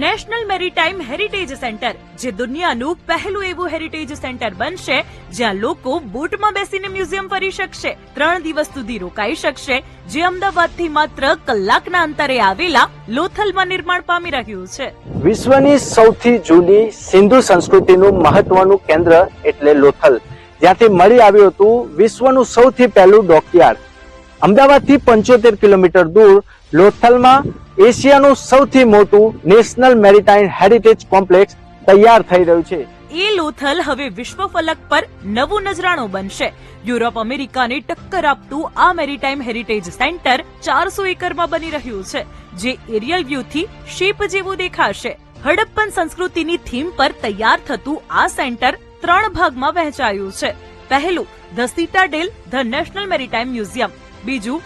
National maritime heritage centre, જે દુનિયાનું પહેલું એવું હેરિટેજ સેન્ટર બનશે જ્યાં લોકો બોટમાં બેસીને મ્યુઝિયમ ફરી શકશે, 3 દિવસ સુધી રોકાઈ શકશે, જે અમદાવાદથી માત્ર કલાકના અંતરે આવેલા લોથલમાં નિર્માણ પામી રહ્યું છે. વિશ્વની સૌથી જૂની સિંધુ સંસ્કૃતિનું મહત્વનું કેન્દ્ર એટલે લોથલ, જ્યાંથી મળી આવ્યું હતું વિશ્વનું સૌથી પહેલું ડોકયાર્ડ. અમદાવાદથી 75 કિલોમીટર દૂર લોથલમાં એશિયાનું સૌથી મોટું નેશનલ મેરીટાઈમ હેરિટેજ કોમ્પ્લેક્સ તૈયાર થઈ રહ્યું છે. એ લોથલ હવે વિશ્વ ફલક પર નવું નજરાણું બનશે. યુરોપ અમેરિકાને ટક્કર આપતું આ મેરીટાઈમ હેરિટેજ સેન્ટર 400 એકરમાં બની રહ્યું છે, જે એરિયલ વ્યૂથી શિપ જેવું દેખાશે. હડપ્પન સંસ્કૃતિની થીમ પર તૈયાર થતું આ સેન્ટર 3 ભાગમાં વહેંચાયું છે. પહેલું the Citadel, the National Maritime Museum. બીજું